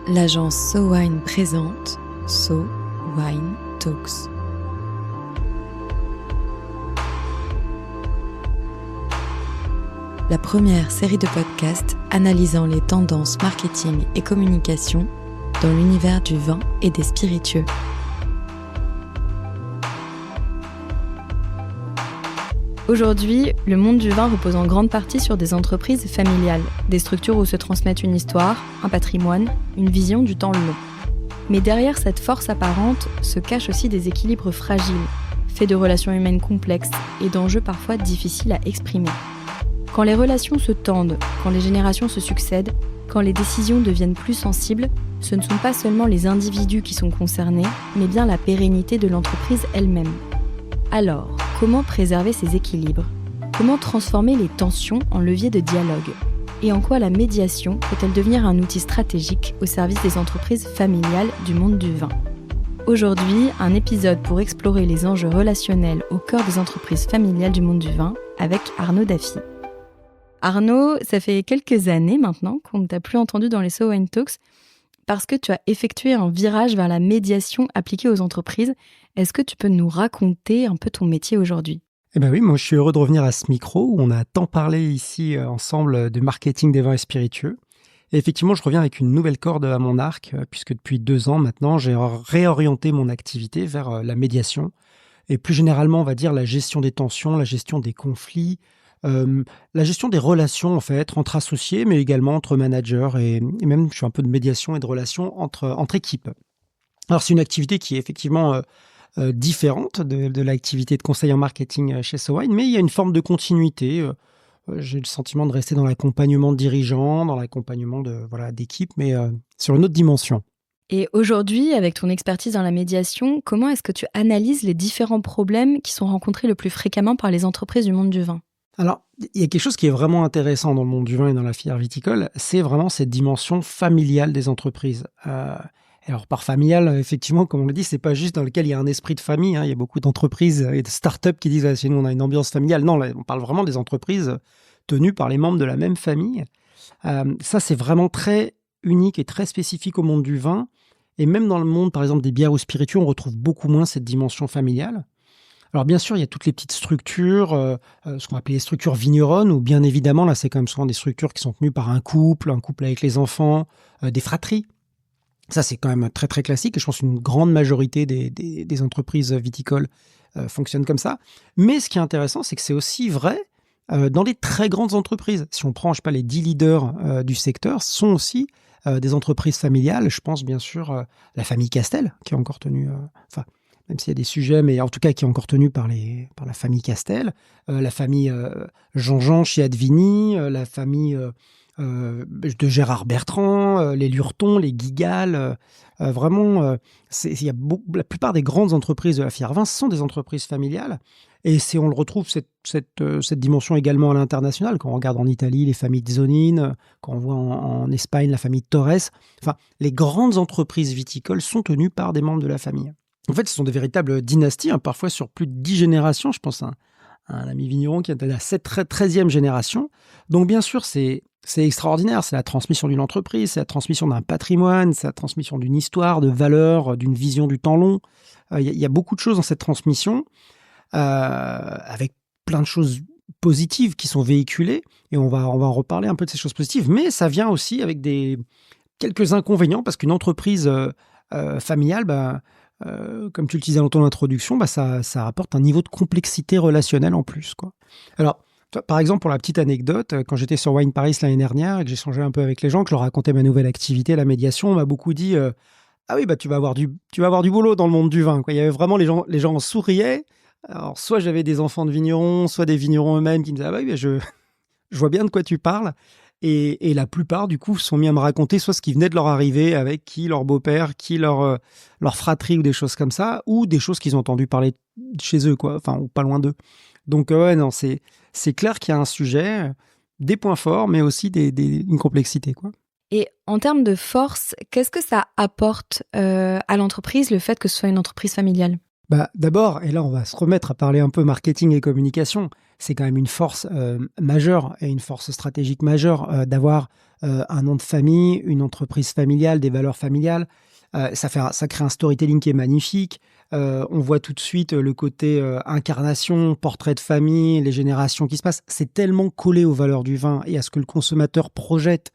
l'agence So Wine présente So Wine Talks. La première série de podcasts analysant les tendances marketing et communication dans l'univers du vin et des spiritueux. Aujourd'hui, le monde du vin repose en grande partie sur des entreprises familiales, des structures où se transmettent une histoire, un patrimoine, une vision du temps long. Mais derrière cette force apparente se cachent aussi des équilibres fragiles, faits de relations humaines complexes et d'enjeux parfois difficiles à exprimer. Quand les relations se tendent, quand les générations se succèdent, quand les décisions deviennent plus sensibles, ce ne sont pas seulement les individus qui sont concernés, mais bien la pérennité de l'entreprise elle-même. Alors, comment préserver ces équilibres ? Comment transformer les tensions en levier de dialogue ? Et en quoi la médiation peut-elle devenir un outil stratégique au service des entreprises familiales du monde du vin ? Aujourd'hui, un épisode pour explorer les enjeux relationnels au cœur des entreprises familiales du monde du vin avec Arnaud Daffy. Arnaud, ça fait quelques années maintenant qu'on ne t'a plus entendu dans les So Wine Talks parce que tu as effectué un virage vers la médiation appliquée aux entreprises. Est-ce que tu peux nous raconter un peu ton métier aujourd'hui ? Eh bien oui, moi je suis heureux de revenir à ce micro où on a tant parlé ici ensemble de marketing des vins et spiritueux. Et effectivement, je reviens avec une nouvelle corde à mon arc puisque depuis 2 ans maintenant, j'ai réorienté mon activité vers la médiation et plus généralement, on va dire la gestion des tensions, la gestion des conflits, la gestion des relations en fait entre associés, mais également entre managers et même je suis un peu de médiation et de relations entre équipes. Alors c'est une activité qui est effectivement différente de l'activité de conseil en marketing chez So Wine, mais il y a une forme de continuité. J'ai le sentiment de rester dans l'accompagnement de dirigeants, dans l'accompagnement d'équipes, mais sur une autre dimension. Et aujourd'hui, avec ton expertise dans la médiation, comment est-ce que tu analyses les différents problèmes qui sont rencontrés le plus fréquemment par les entreprises du monde du vin ? Alors, il y a quelque chose qui est vraiment intéressant dans le monde du vin et dans la filière viticole, c'est vraiment cette dimension familiale des entreprises. Alors, par familial, effectivement, comme on l'a dit, c'est pas juste dans lequel il y a un esprit de famille. Il y a beaucoup d'entreprises et de start-up qui disent chez nous, on a une ambiance familiale. Non, là, on parle vraiment des entreprises tenues par les membres de la même famille. Ça, c'est vraiment très unique et très spécifique au monde du vin. Et même dans le monde, par exemple, des bières ou spiritueux, on retrouve beaucoup moins cette dimension familiale. Alors bien sûr, il y a toutes les petites structures, ce qu'on appelle les structures vigneronnes, où bien évidemment, là, c'est quand même souvent des structures qui sont tenues par un couple avec les enfants, des fratries. Ça, c'est quand même très, très classique. Et je pense qu'une grande majorité des entreprises viticoles fonctionnent comme ça. Mais ce qui est intéressant, c'est que c'est aussi vrai dans les très grandes entreprises. Si on prend, les 10 leaders du secteur, ce sont aussi des entreprises familiales. Je pense bien sûr la famille Castel, qui est encore tenue... même s'il y a des sujets, mais en tout cas qui est encore tenu par la famille Castel, la famille Jean-Jean chez Advini, la famille de Gérard Bertrand, les Lurton, les Guigal. Vraiment, la plupart des grandes entreprises de la filière vin sont des entreprises familiales. Et on le retrouve, cette dimension également à l'international, quand on regarde en Italie les familles Zonin, quand on voit en Espagne la famille Torres. Enfin, les grandes entreprises viticoles sont tenues par des membres de la famille. En fait, ce sont des véritables dynasties, parfois sur plus de 10 générations. Je pense à un ami vigneron qui est à la 13e génération. Donc, bien sûr, c'est extraordinaire. C'est la transmission d'une entreprise, c'est la transmission d'un patrimoine, c'est la transmission d'une histoire, de valeurs, d'une vision du temps long. Il y a beaucoup de choses dans cette transmission, avec plein de choses positives qui sont véhiculées. Et on va en reparler un peu de ces choses positives. Mais ça vient aussi avec quelques inconvénients, parce qu'une entreprise familiale... comme tu le disais dans ton introduction, ça apporte un niveau de complexité relationnelle en plus, quoi. Alors, par exemple, pour la petite anecdote, quand j'étais sur Wine Paris l'année dernière et que j'échangeais un peu avec les gens, que je leur racontais ma nouvelle activité, la médiation, on m'a beaucoup dit ah oui, tu vas avoir du boulot dans le monde du vin, quoi. Il y avait vraiment les gens en souriaient. Alors, soit j'avais des enfants de vignerons, soit des vignerons eux-mêmes qui me disaient ah bah oui, je vois bien de quoi tu parles. Et la plupart, du coup, se sont mis à me raconter soit ce qui venait de leur arriver, avec qui leur beau-père, qui leur fratrie ou des choses comme ça, ou des choses qu'ils ont entendu parler chez eux, quoi, enfin, ou pas loin d'eux. Donc, non, c'est clair qu'il y a un sujet, des points forts, mais aussi une complexité, quoi. Et en termes de force, qu'est-ce que ça apporte à l'entreprise, le fait que ce soit une entreprise familiale ? D'abord, et là, on va se remettre à parler un peu marketing et communication, c'est quand même une force majeure et une force stratégique majeure d'avoir un nom de famille, une entreprise familiale, des valeurs familiales. Ça crée un storytelling qui est magnifique. On voit tout de suite le côté incarnation, portrait de famille, les générations qui se passent. C'est tellement collé aux valeurs du vin et à ce que le consommateur projette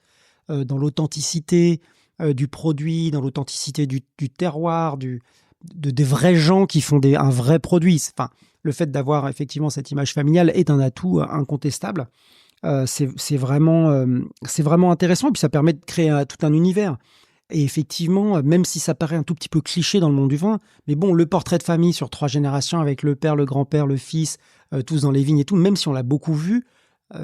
dans l'authenticité du produit, dans l'authenticité du terroir, des vrais gens qui font un vrai produit. Enfin, le fait d'avoir effectivement cette image familiale est un atout incontestable. C'est vraiment intéressant et puis ça permet de créer tout un univers. Et effectivement, même si ça paraît un tout petit peu cliché dans le monde du vin, mais bon, le portrait de famille sur 3 générations avec le père, le grand-père, le fils, tous dans les vignes et tout, même si on l'a beaucoup vu,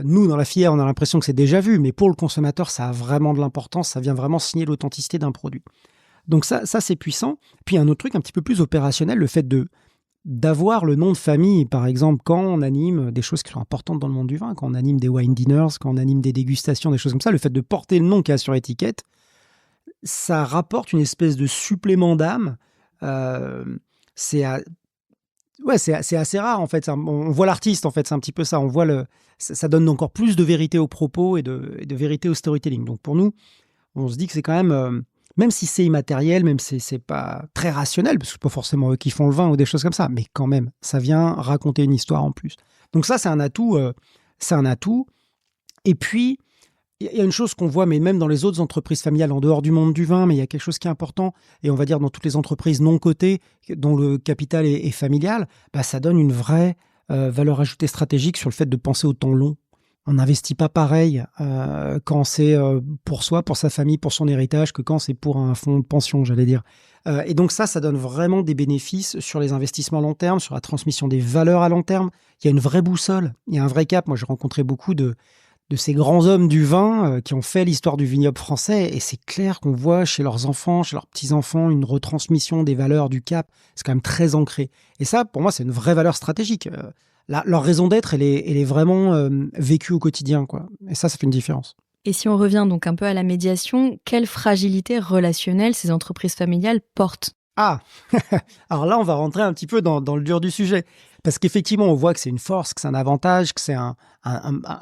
nous, dans la filière, on a l'impression que c'est déjà vu, mais pour le consommateur, ça a vraiment de l'importance, ça vient vraiment signer l'authenticité d'un produit. Donc ça c'est puissant. Puis un autre truc un petit peu plus opérationnel, le fait d'avoir le nom de famille, par exemple, quand on anime des choses qui sont importantes dans le monde du vin, quand on anime des wine dinners, quand on anime des dégustations, des choses comme ça, le fait de porter le nom qu'il y a sur étiquette, ça rapporte une espèce de supplément d'âme. C'est assez rare, en fait. On voit l'artiste, en fait, c'est un petit peu ça. Ça donne encore plus de vérité aux propos et de vérité au storytelling. Donc pour nous, on se dit que c'est quand même si c'est immatériel, même si c'est pas très rationnel, parce que c'est pas forcément eux qui font le vin ou des choses comme ça, mais quand même, ça vient raconter une histoire en plus. Donc ça, c'est un atout. Et puis, il y a une chose qu'on voit, mais même dans les autres entreprises familiales en dehors du monde du vin, mais il y a quelque chose qui est important, et on va dire dans toutes les entreprises non cotées, dont le capital est familial, ça donne une vraie valeur ajoutée stratégique sur le fait de penser au temps long. On n'investit pas pareil quand c'est pour soi, pour sa famille, pour son héritage, que quand c'est pour un fonds de pension, j'allais dire. Et donc ça donne vraiment des bénéfices sur les investissements à long terme, sur la transmission des valeurs à long terme. Il y a une vraie boussole, il y a un vrai cap. Moi, j'ai rencontré beaucoup de ces grands hommes du vin qui ont fait l'histoire du vignoble français, et c'est clair qu'on voit chez leurs enfants, chez leurs petits-enfants, une retransmission des valeurs du cap. C'est quand même très ancré. Et ça, pour moi, c'est une vraie valeur stratégique. Leur raison d'être, elle est vraiment vécue au quotidien, quoi. Et ça fait une différence. Et si on revient donc un peu à la médiation, quelle fragilité relationnelle ces entreprises familiales portent ? Ah, alors là, on va rentrer un petit peu dans le dur du sujet. Parce qu'effectivement, on voit que c'est une force, que c'est un avantage, que c'est un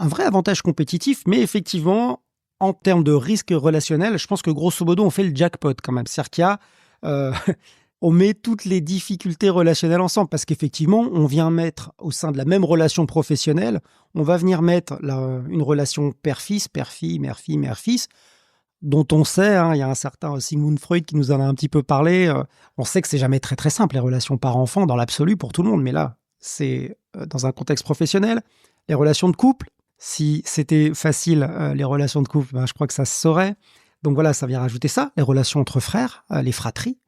vrai avantage compétitif. Mais effectivement, en termes de risque relationnel, je pense que grosso modo, on fait le jackpot quand même. C'est-à-dire qu'il y a, on met toutes les difficultés relationnelles ensemble. Parce qu'effectivement, on vient mettre au sein de la même relation professionnelle, on va venir mettre une relation père-fils, père-fille, mère-fille, mère-fils, dont on sait, il y a un certain Sigmund Freud qui nous en a un petit peu parlé, on sait que c'est jamais très très simple, les relations par-enfant, dans l'absolu pour tout le monde, mais là, c'est dans un contexte professionnel. Les relations de couple, si c'était facile, les relations de couple, je crois que ça se saurait. Donc voilà, ça vient rajouter ça, les relations entre frères, les fratries,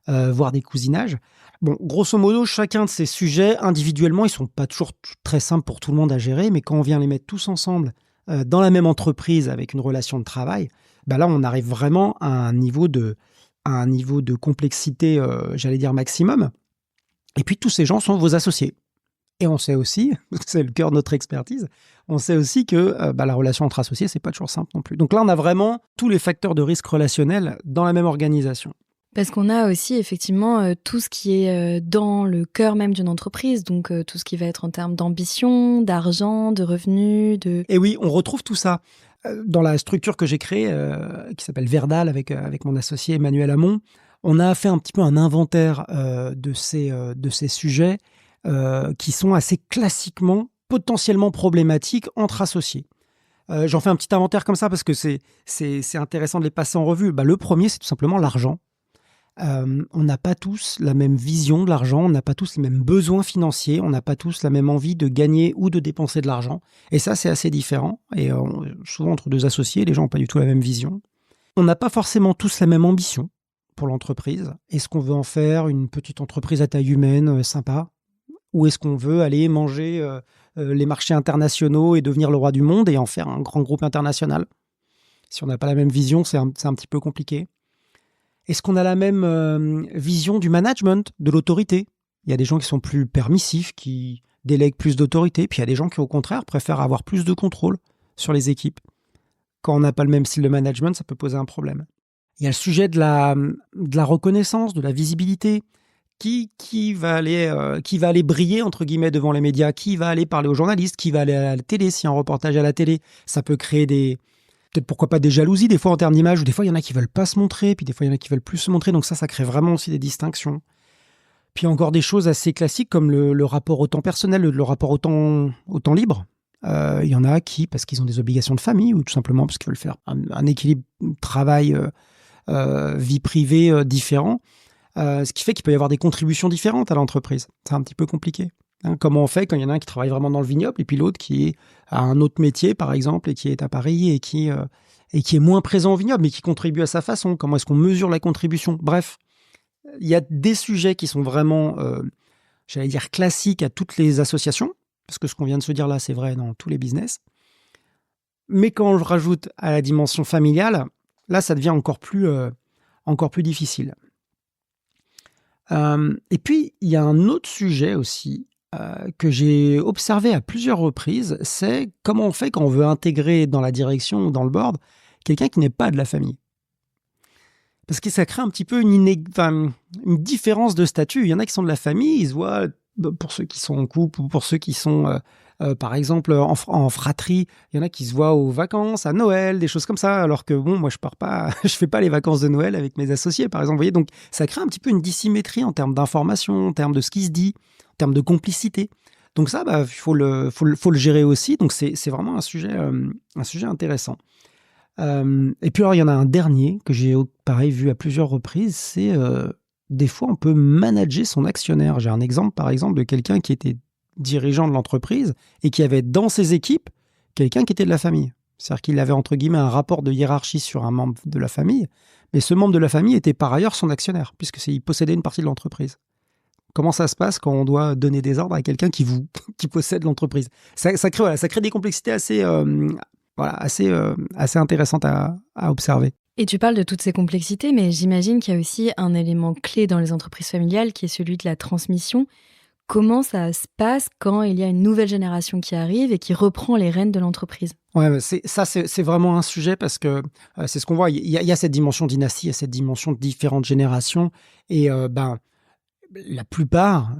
voire des cousinages. Bon, grosso modo, chacun de ces sujets, individuellement, ils sont pas toujours très simples pour tout le monde à gérer, mais quand on vient les mettre tous ensemble dans la même entreprise avec une relation de travail, là, on arrive vraiment à un niveau de complexité, j'allais dire maximum. Et puis, tous ces gens sont vos associés. Et on sait aussi, c'est le cœur de notre expertise, on sait aussi que la relation entre associés, c'est pas toujours simple non plus. Donc là, on a vraiment tous les facteurs de risque relationnel dans la même organisation. Parce qu'on a aussi effectivement tout ce qui est dans le cœur même d'une entreprise, donc tout ce qui va être en termes d'ambition, d'argent, de revenus, Et oui, on retrouve tout ça. Dans la structure que j'ai créée, qui s'appelle Verdal, avec mon associé Emmanuel Hamon, on a fait un petit peu un inventaire de ces sujets qui sont assez classiquement, potentiellement problématiques entre associés. J'en fais un petit inventaire comme ça parce que c'est intéressant de les passer en revue. Le premier, c'est tout simplement l'argent. On n'a pas tous la même vision de l'argent, on n'a pas tous les mêmes besoins financiers, on n'a pas tous la même envie de gagner ou de dépenser de l'argent. Et ça, c'est assez différent. Et souvent, entre deux associés, les gens n'ont pas du tout la même vision. On n'a pas forcément tous la même ambition pour l'entreprise. Est-ce qu'on veut en faire une petite entreprise à taille humaine, sympa ? Ou est-ce qu'on veut aller manger les marchés internationaux et devenir le roi du monde et en faire un grand groupe international ? Si on n'a pas la même vision, c'est un petit peu compliqué. Est-ce qu'on a la même vision du management, de l'autorité ? Il y a des gens qui sont plus permissifs, qui délèguent plus d'autorité, puis il y a des gens qui, au contraire, préfèrent avoir plus de contrôle sur les équipes. Quand on n'a pas le même style de management, ça peut poser un problème. Il y a le sujet de la reconnaissance, de la visibilité. qui va aller briller entre guillemets devant les médias, qui va aller parler aux journalistes, qui va aller à la télé s'il y a un reportage à la télé. Ça peut créer peut-être pourquoi pas des jalousies des fois en termes d'image, ou des fois il y en a qui veulent pas se montrer, puis des fois il y en a qui veulent plus se montrer, donc ça crée vraiment aussi des distinctions. Puis encore des choses assez classiques comme le rapport au temps personnel, le rapport au temps libre. Il y en a qui, parce qu'ils ont des obligations de famille, ou tout simplement parce qu'ils veulent faire un équilibre travail vie privée différent, ce qui fait qu'il peut y avoir des contributions différentes à l'entreprise. C'est un petit peu compliqué. Comment on fait quand il y en a un qui travaille vraiment dans le vignoble et puis l'autre qui a un autre métier, par exemple, et qui est à Paris et qui est moins présent au vignoble, mais qui contribue à sa façon. Comment est-ce qu'on mesure la contribution? Bref, il y a des sujets qui sont vraiment, j'allais dire, classiques à toutes les associations, parce que ce qu'on vient de se dire là, c'est vrai dans tous les business. Mais quand on rajoute à la dimension familiale, là, ça devient encore plus difficile. Et puis, il y a un autre sujet aussi que j'ai observé à plusieurs reprises, c'est comment on fait quand on veut intégrer dans la direction ou dans le board quelqu'un qui n'est pas de la famille. Parce que ça crée un petit peu une différence de statut. Il y en a qui sont de la famille, ils se voient, pour ceux qui sont en couple ou pour ceux qui sont, par exemple, en fratrie, il y en a qui se voient aux vacances, à Noël, des choses comme ça, alors que bon, moi je pars pas, je fais pas les vacances de Noël avec mes associés, par exemple. Vous voyez, donc ça crée un petit peu une dissymétrie en termes d'information, en termes de ce qui se dit, en termes de complicité. Donc ça, il faut le gérer aussi. Donc c'est vraiment un sujet intéressant. Et puis alors, il y en a un dernier que j'ai pareil vu à plusieurs reprises, c'est des fois on peut manager son actionnaire. J'ai un exemple par exemple de quelqu'un qui était dirigeant de l'entreprise et qui avait dans ses équipes quelqu'un qui était de la famille. C'est-à-dire qu'il avait entre guillemets un rapport de hiérarchie sur un membre de la famille, mais ce membre de la famille était par ailleurs son actionnaire, puisqu'il possédait une partie de l'entreprise. Comment ça se passe quand on doit donner des ordres à quelqu'un qui possède l'entreprise? Ça crée des complexités assez intéressantes à observer. Et tu parles de toutes ces complexités, mais j'imagine qu'il y a aussi un élément clé dans les entreprises familiales qui est celui de la transmission. Comment ça se passe quand il y a une nouvelle génération qui arrive et qui reprend les rênes de l'entreprise? Ouais, c'est vraiment un sujet parce que c'est ce qu'on voit. Il y a cette dimension dynastie, il y a cette dimension de différentes générations. Et la plupart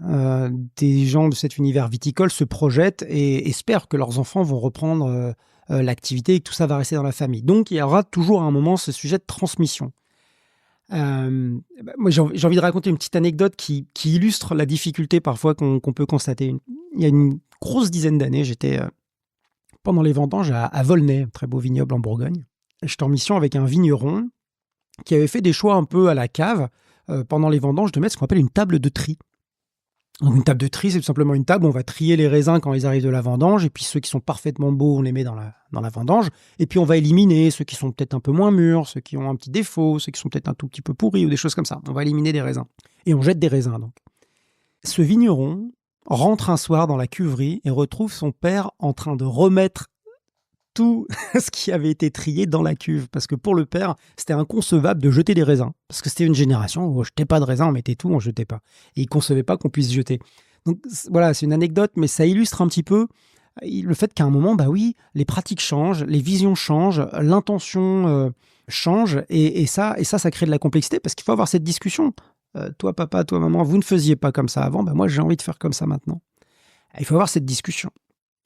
des gens de cet univers viticole se projettent et espèrent que leurs enfants vont reprendre l'activité et que tout ça va rester dans la famille. Donc, il y aura toujours à un moment ce sujet de transmission. Moi, j'ai envie de raconter une petite anecdote qui illustre la difficulté parfois qu'on peut constater. Il y a une grosse dizaine d'années, j'étais pendant les vendanges à Volnay, un très beau vignoble en Bourgogne. J'étais en mission avec un vigneron qui avait fait des choix un peu à la cave pendant les vendanges de mettre ce qu'on appelle une table de tri. Donc une table de tri, c'est tout simplement une table où on va trier les raisins quand ils arrivent de la vendange, et puis ceux qui sont parfaitement beaux, on les met dans la vendange, et puis on va éliminer ceux qui sont peut-être un peu moins mûrs, ceux qui ont un petit défaut, ceux qui sont peut-être un tout petit peu pourris, ou des choses comme ça. On va éliminer des raisins. Et on jette des raisins, donc. Ce vigneron rentre un soir dans la cuverie et retrouve son père en train de remettre tout ce qui avait été trié dans la cuve. Parce que pour le père, c'était inconcevable de jeter des raisins. Parce que c'était une génération où on ne jetait pas de raisins, on mettait tout, on ne jetait pas. Et il ne concevait pas qu'on puisse jeter. Donc voilà, c'est une anecdote, mais ça illustre un petit peu le fait qu'à un moment, les pratiques changent, les visions changent, l'intention change. Et ça crée de la complexité parce qu'il faut avoir cette discussion. Toi, papa, toi, maman, vous ne faisiez pas comme ça avant, moi, j'ai envie de faire comme ça maintenant. Il faut avoir cette discussion.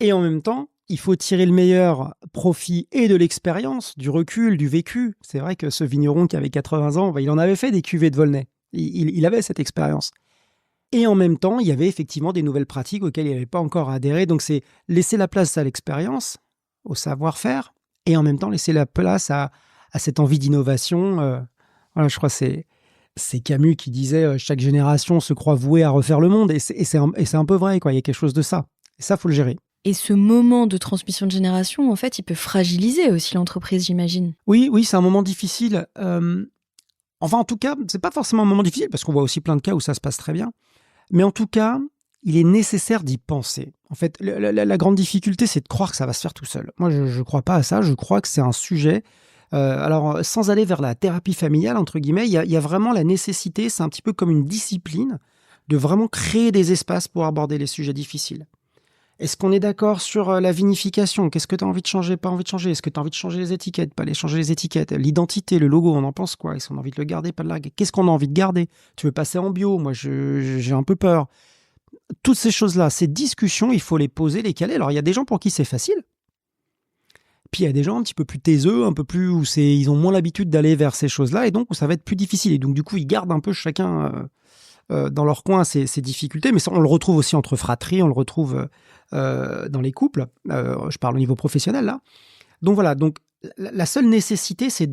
Et en même temps, il faut tirer le meilleur profit et de l'expérience, du recul, du vécu. C'est vrai que ce vigneron qui avait 80 ans, il en avait fait des cuvées de Volnay. Il avait cette expérience. Et en même temps, il y avait effectivement des nouvelles pratiques auxquelles il n'avait pas encore adhéré. Donc c'est laisser la place à l'expérience, au savoir-faire, et en même temps laisser la place à cette envie d'innovation. Je crois que c'est Camus qui disait « Chaque génération se croit vouée à refaire le monde ». Et c'est un peu vrai, quoi. Il y a quelque chose de ça. Et ça, il faut le gérer. Et ce moment de transmission de génération, en fait, il peut fragiliser aussi l'entreprise, j'imagine. Oui, c'est un moment difficile. En tout cas, c'est pas forcément un moment difficile, parce qu'on voit aussi plein de cas où ça se passe très bien. Mais en tout cas, il est nécessaire d'y penser. En fait, la grande difficulté, c'est de croire que ça va se faire tout seul. Moi, je ne crois pas à ça. Je crois que c'est un sujet... alors, sans aller vers la thérapie familiale, entre guillemets, il y a vraiment la nécessité, c'est un petit peu comme une discipline, de vraiment créer des espaces pour aborder les sujets difficiles. Est-ce qu'on est d'accord sur la vinification? Qu'est-ce que tu as envie de changer, pas envie de changer? Est-ce que tu as envie de changer les étiquettes, pas les changer les étiquettes? L'identité, le logo, on en pense quoi? Est-ce qu'on a envie de le garder, pas de le larguer? Qu'est-ce qu'on a envie de garder? Tu veux passer en bio? Moi, j'ai un peu peur. Toutes ces choses-là, ces discussions, il faut les poser, les caler. Alors, il y a des gens pour qui c'est facile. Puis, il y a des gens un petit peu plus taiseux, un peu plus où ils ont moins l'habitude d'aller vers ces choses-là, et donc où ça va être plus difficile. Et donc, du coup, ils gardent un peu chacun dans leur coin ces difficultés. Mais ça, on le retrouve aussi entre fratries, on le retrouve dans les couples. Je parle au niveau professionnel, là. Donc, voilà. Donc, la seule nécessité, c'est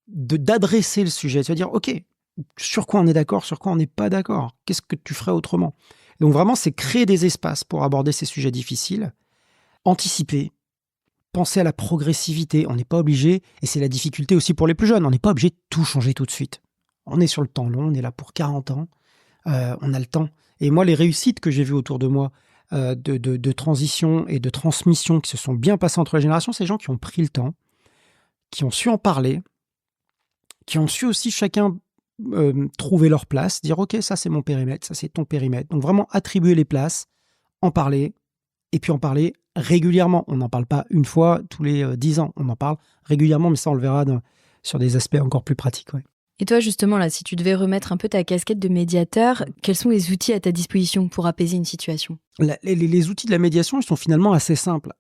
d'adresser le sujet. C'est-à-dire, OK, sur quoi on est d'accord, sur quoi on n'est pas d'accord? Qu'est-ce que tu ferais autrement? Donc, vraiment, c'est créer des espaces pour aborder ces sujets difficiles, anticiper, penser à la progressivité. On n'est pas obligé, et c'est la difficulté aussi pour les plus jeunes, on n'est pas obligé de tout changer tout de suite. On est sur le temps long, on est là pour 40 ans, on a le temps. Et moi, les réussites que j'ai vues autour de moi, de transition et de transmission qui se sont bien passées entre les générations, c'est les gens qui ont pris le temps, qui ont su en parler, qui ont su aussi chacun trouver leur place, dire ok, ça c'est mon périmètre, ça c'est ton périmètre. Donc vraiment attribuer les places, en parler, et puis en parler régulièrement. On n'en parle pas une fois tous les 10 ans, on en parle régulièrement, mais ça on le verra sur des aspects encore plus pratiques. Ouais. Et toi justement, là, si tu devais remettre un peu ta casquette de médiateur, quels sont les outils à ta disposition pour apaiser une situation? Les outils de la médiation, ils sont finalement assez simples.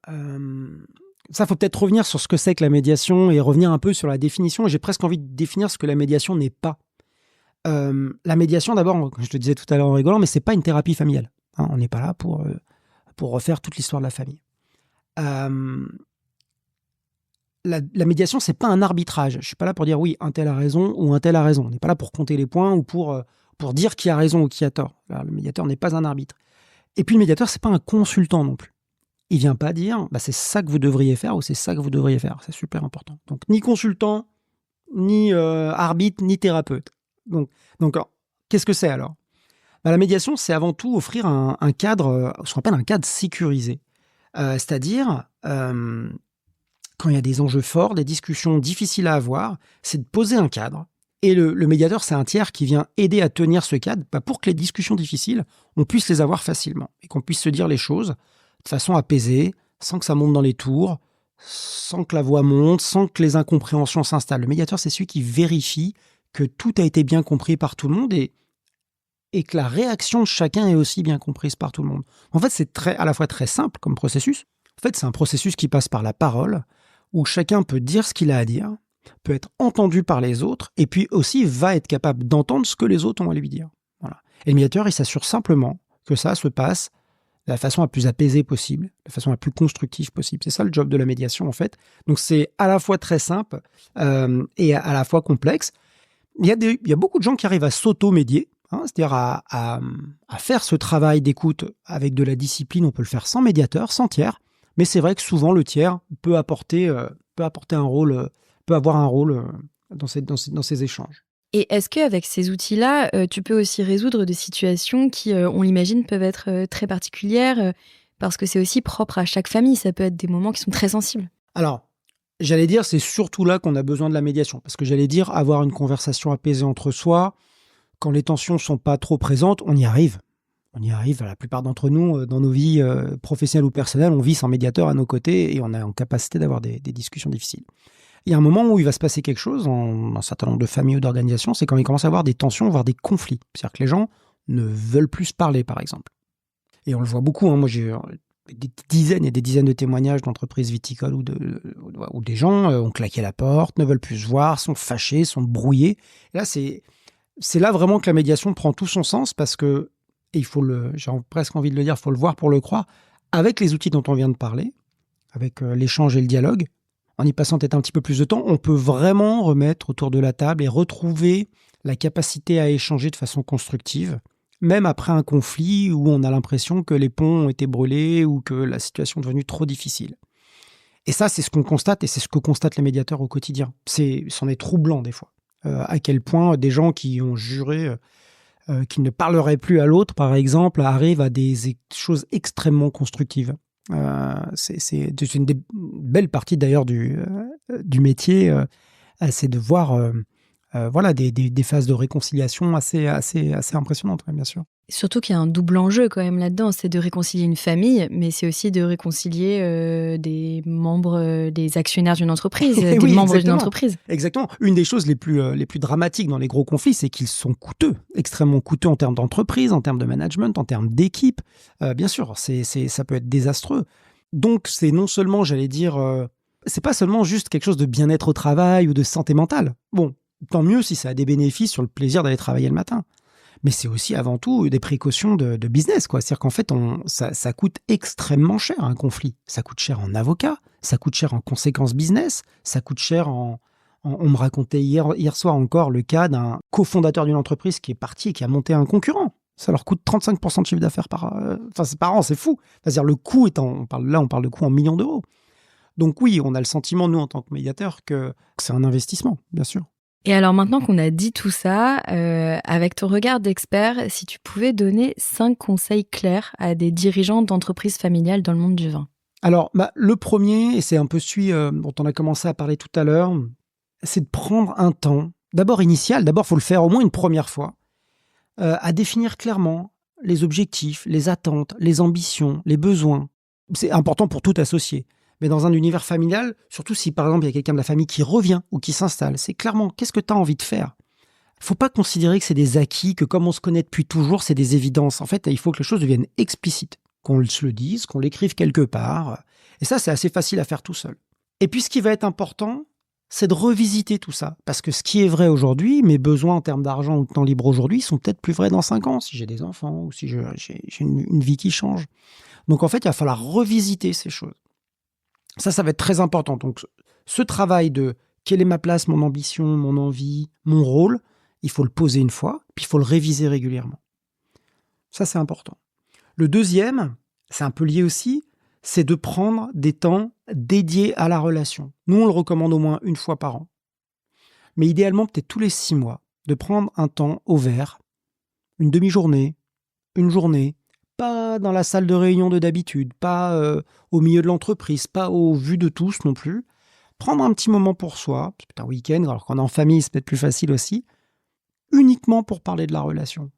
Ça, faut peut-être revenir sur ce que c'est que la médiation et revenir un peu sur la définition. J'ai presque envie de définir ce que la médiation n'est pas. La médiation, d'abord, je te disais tout à l'heure en rigolant, mais c'est pas une thérapie familiale. Hein, on n'est pas là pour refaire toute l'histoire de la famille. La médiation, c'est pas un arbitrage. Je suis pas là pour dire oui, un tel a raison ou un tel a raison. On n'est pas là pour compter les points ou pour dire qui a raison ou qui a tort. Alors, le médiateur n'est pas un arbitre. Et puis le médiateur, c'est pas un consultant non plus. Il vient pas dire c'est ça que vous devriez faire ou c'est ça que vous devriez faire. C'est super important. Donc ni consultant, ni arbitre, ni thérapeute. Donc qu'est-ce que c'est alors? La médiation, c'est avant tout offrir un cadre, ce qu'on appelle un cadre sécurisé. C'est-à-dire, quand il y a des enjeux forts, des discussions difficiles à avoir, c'est de poser un cadre. Et le médiateur, c'est un tiers qui vient aider à tenir ce cadre pour que les discussions difficiles, on puisse les avoir facilement et qu'on puisse se dire les choses de façon apaisée, sans que ça monte dans les tours, sans que la voix monte, sans que les incompréhensions s'installent. Le médiateur, c'est celui qui vérifie que tout a été bien compris par tout le monde et que la réaction de chacun est aussi bien comprise par tout le monde. En fait, c'est à la fois très simple comme processus. En fait, c'est un processus qui passe par la parole, où chacun peut dire ce qu'il a à dire, peut être entendu par les autres, et puis aussi va être capable d'entendre ce que les autres ont à lui dire. Voilà. Et le médiateur, il s'assure simplement que ça se passe de la façon la plus apaisée possible, de la façon la plus constructive possible. C'est ça le job de la médiation, en fait. Donc, c'est à la fois très simple et à la fois complexe. Il y a beaucoup de gens qui arrivent à s'auto-médier, c'est-à-dire à faire ce travail d'écoute avec de la discipline. On peut le faire sans médiateur, sans tiers, mais c'est vrai que souvent le tiers peut apporter un rôle, peut avoir un rôle dans ces échanges. Et est-ce qu'avec ces outils-là, tu peux aussi résoudre des situations qui, on l'imagine, peuvent être très particulières, parce que c'est aussi propre à chaque famille, ça peut être des moments qui sont très sensibles? Alors, j'allais dire, c'est surtout là qu'on a besoin de la médiation, parce que j'allais dire, avoir une conversation apaisée entre soi, quand les tensions ne sont pas trop présentes, on y arrive. On y arrive, la plupart d'entre nous, dans nos vies professionnelles ou personnelles, on vit sans médiateur à nos côtés et on est en capacité d'avoir des discussions difficiles. Il y a un moment où il va se passer quelque chose dans un certain nombre de familles ou d'organisations, c'est quand il commence à avoir des tensions, voire des conflits. C'est-à-dire que les gens ne veulent plus se parler, par exemple. Et on le voit beaucoup. Moi, j'ai des dizaines et des dizaines de témoignages d'entreprises viticoles où des gens ont claqué la porte, ne veulent plus se voir, sont fâchés, sont brouillés. Et là, c'est là vraiment que la médiation prend tout son sens parce que, et j'ai presque envie de le dire, il faut le voir pour le croire, avec les outils dont on vient de parler, avec l'échange et le dialogue, en y passant peut-être un petit peu plus de temps, on peut vraiment remettre autour de la table et retrouver la capacité à échanger de façon constructive, même après un conflit où on a l'impression que les ponts ont été brûlés ou que la situation est devenue trop difficile. Et ça, c'est ce qu'on constate et c'est ce que constatent les médiateurs au quotidien. C'en est troublant des fois. À quel point des gens qui ont juré qu'ils ne parleraient plus à l'autre, par exemple, arrivent à des choses extrêmement constructives. C'est une des belles parties d'ailleurs du métier, c'est de voir des phases de réconciliation assez impressionnantes, bien sûr. Surtout qu'il y a un double enjeu quand même là-dedans, c'est de réconcilier une famille, mais c'est aussi de réconcilier des membres, des actionnaires d'une entreprise, des Oui, membres d'une exactement. entreprise. Exactement. Une des choses les plus dramatiques dans les gros conflits, c'est qu'ils sont coûteux, extrêmement coûteux en termes d'entreprise, en termes de management, en termes d'équipe. Bien sûr, ça peut être désastreux. Donc, c'est non seulement, c'est pas seulement juste quelque chose de bien-être au travail ou de santé mentale. Bon, tant mieux si ça a des bénéfices sur le plaisir d'aller travailler le matin. Mais c'est aussi avant tout des précautions de business, quoi. C'est-à-dire qu'en fait, ça coûte extrêmement cher un conflit. Ça coûte cher en avocat, ça coûte cher en conséquences business, ça coûte cher on me racontait hier soir encore le cas d'un cofondateur d'une entreprise qui est parti et qui a monté un concurrent. Ça leur coûte 35% de chiffre d'affaires par an, c'est fou. C'est-à-dire le coût on parle de coût en millions d'euros. Donc oui, on a le sentiment, nous, en tant que médiateurs, que c'est un investissement, bien sûr. Et alors maintenant qu'on a dit tout ça, avec ton regard d'expert, si tu pouvais donner 5 conseils clairs à des dirigeants d'entreprises familiales dans le monde du vin. Alors, le premier, et c'est un peu celui dont on a commencé à parler tout à l'heure, c'est de prendre un temps, d'abord initial, il faut le faire au moins une première fois, à définir clairement les objectifs, les attentes, les ambitions, les besoins. C'est important pour tout associé. Mais dans un univers familial, surtout si par exemple il y a quelqu'un de la famille qui revient ou qui s'installe, c'est clairement qu'est-ce que tu as envie de faire. Il ne faut pas considérer que c'est des acquis, que comme on se connaît depuis toujours, c'est des évidences. En fait, il faut que les choses deviennent explicites, qu'on se le dise, qu'on l'écrive quelque part. Et ça, c'est assez facile à faire tout seul. Et puis ce qui va être important, c'est de revisiter tout ça. Parce que ce qui est vrai aujourd'hui, mes besoins en termes d'argent ou de temps libre aujourd'hui sont peut-être plus vrais dans 5 ans, si j'ai des enfants ou si j'ai une vie qui change. Donc en fait, il va falloir revisiter ces choses. Ça va être très important. Donc, ce travail de quelle est ma place, mon ambition, mon envie, mon rôle, il faut le poser une fois, puis il faut le réviser régulièrement. Ça, c'est important. Le deuxième, c'est un peu lié aussi, c'est de prendre des temps dédiés à la relation. Nous, on le recommande au moins une fois par an. Mais idéalement, peut-être tous les 6 mois, de prendre un temps au vert, une demi-journée, une journée, pas dans la salle de réunion d'habitude, pas au milieu de l'entreprise, pas au vu de tous non plus. Prendre un petit moment pour soi, c'est peut-être un week-end, alors qu'on est en famille, c'est peut-être plus facile aussi, uniquement pour parler de la relation.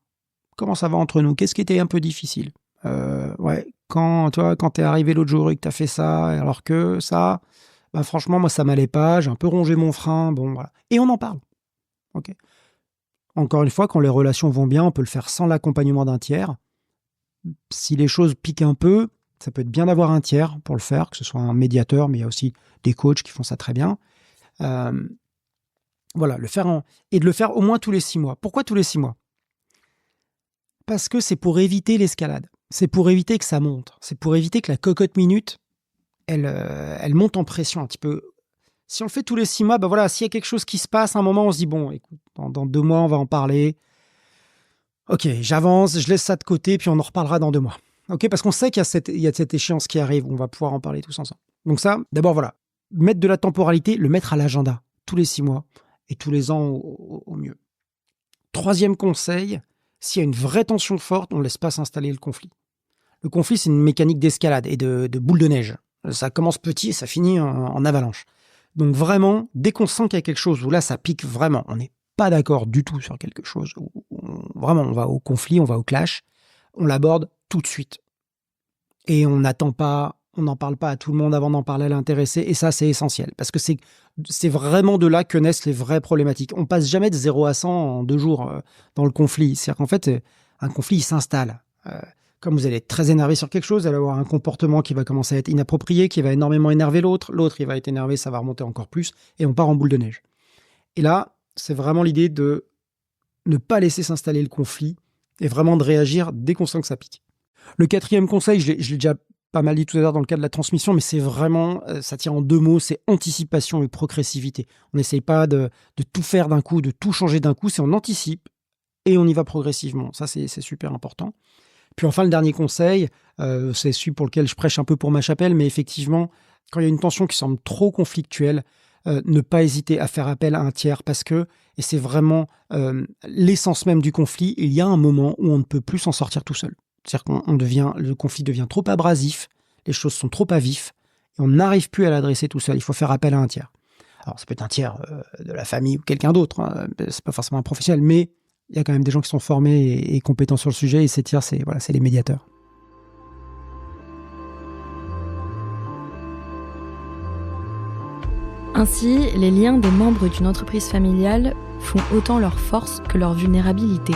Comment ça va entre nous? Qu'est-ce qui était un peu difficile? Quand t'es arrivé l'autre jour et que t'as fait ça, alors que ça, franchement, moi, ça m'allait pas, j'ai un peu rongé mon frein, bon, voilà. Et on en parle. Ok. Encore une fois, quand les relations vont bien, on peut le faire sans l'accompagnement d'un tiers. Si les choses piquent un peu, ça peut être bien d'avoir un tiers pour le faire, que ce soit un médiateur, mais il y a aussi des coachs qui font ça très bien. Et de le faire au moins tous les 6 mois. Pourquoi tous les 6 mois? Parce que c'est pour éviter l'escalade. C'est pour éviter que ça monte. C'est pour éviter que la cocotte minute, elle monte en pression un petit peu. Si on le fait tous les 6 mois, s'il y a quelque chose qui se passe, à un moment, on se dit, bon, écoute, dans 2 mois, on va en parler. Ok, j'avance, je laisse ça de côté, puis on en reparlera dans 2 mois. Ok, parce qu'on sait qu'il y a cette échéance qui arrive, on va pouvoir en parler tous ensemble. Donc ça, d'abord, mettre de la temporalité, le mettre à l'agenda, tous les 6 mois, et tous les ans au mieux. Troisième conseil, s'il y a une vraie tension forte, on ne laisse pas s'installer le conflit. Le conflit, c'est une mécanique d'escalade et de boule de neige. Ça commence petit et ça finit en avalanche. Donc vraiment, dès qu'on sent qu'il y a quelque chose où là, ça pique vraiment, on n'est pas d'accord du tout sur quelque chose, vraiment, on va au conflit, on va au clash, on l'aborde tout de suite. Et on n'attend pas, on n'en parle pas à tout le monde avant d'en parler à l'intéressé, et ça, c'est essentiel, parce que c'est vraiment de là que naissent les vraies problématiques. On passe jamais de 0 à 100 en 2 jours dans le conflit. C'est-à-dire qu'en fait, un conflit, il s'installe. Comme vous allez être très énervé sur quelque chose, vous allez avoir un comportement qui va commencer à être inapproprié, qui va énormément énerver l'autre. L'autre, il va être énervé, ça va remonter encore plus, et on part en boule de neige. Et là, c'est vraiment l'idée de ne pas laisser s'installer le conflit et vraiment de réagir dès qu'on sent que ça pique. Le quatrième conseil, je l'ai déjà pas mal dit tout à l'heure dans le cas de la transmission, mais c'est vraiment, ça tient en 2 mots, c'est anticipation et progressivité. On n'essaye pas de tout faire d'un coup, de tout changer d'un coup, c'est on anticipe et on y va progressivement. Ça, c'est super important. Puis enfin, le dernier conseil, c'est celui pour lequel je prêche un peu pour ma chapelle, mais effectivement, quand il y a une tension qui semble trop conflictuelle, ne pas hésiter à faire appel à un tiers parce que, et c'est vraiment l'essence même du conflit, il y a un moment où on ne peut plus s'en sortir tout seul. C'est-à-dire le conflit devient trop abrasif, les choses sont trop à vif, et on n'arrive plus à l'adresser tout seul. Il faut faire appel à un tiers. Alors, ça peut être un tiers de la famille ou quelqu'un d'autre, hein, c'est pas forcément un professionnel, mais Il y a quand même des gens qui sont formés et compétents sur le sujet, et ces tiers, c'est les médiateurs. Ainsi, les liens des membres d'une entreprise familiale font autant leur force que leur vulnérabilité.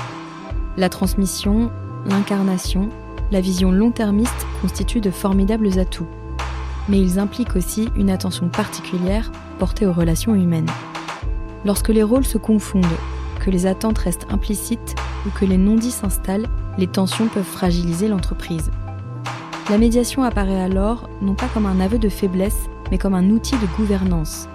La transmission, l'incarnation, la vision long-termiste constituent de formidables atouts. Mais ils impliquent aussi une attention particulière portée aux relations humaines. Lorsque les rôles se confondent, que les attentes restent implicites ou que les non-dits s'installent, les tensions peuvent fragiliser l'entreprise. La médiation apparaît alors non pas comme un aveu de faiblesse, mais comme un outil de gouvernance,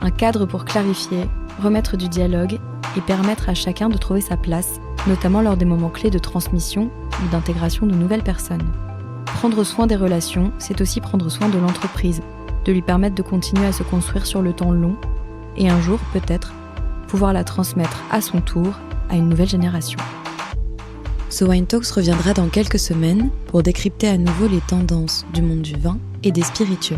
un cadre pour clarifier, remettre du dialogue et permettre à chacun de trouver sa place, notamment lors des moments clés de transmission ou d'intégration de nouvelles personnes. Prendre soin des relations, c'est aussi prendre soin de l'entreprise, de lui permettre de continuer à se construire sur le temps long et un jour, peut-être, pouvoir la transmettre à son tour à une nouvelle génération. So Wine Talks reviendra dans quelques semaines pour décrypter à nouveau les tendances du monde du vin et des spiritueux.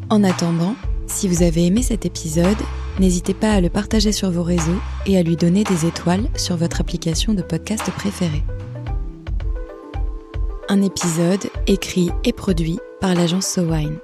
En attendant, si vous avez aimé cet épisode, n'hésitez pas à le partager sur vos réseaux et à lui donner des étoiles sur votre application de podcast préférée. Un épisode écrit et produit par l'agence So Wine.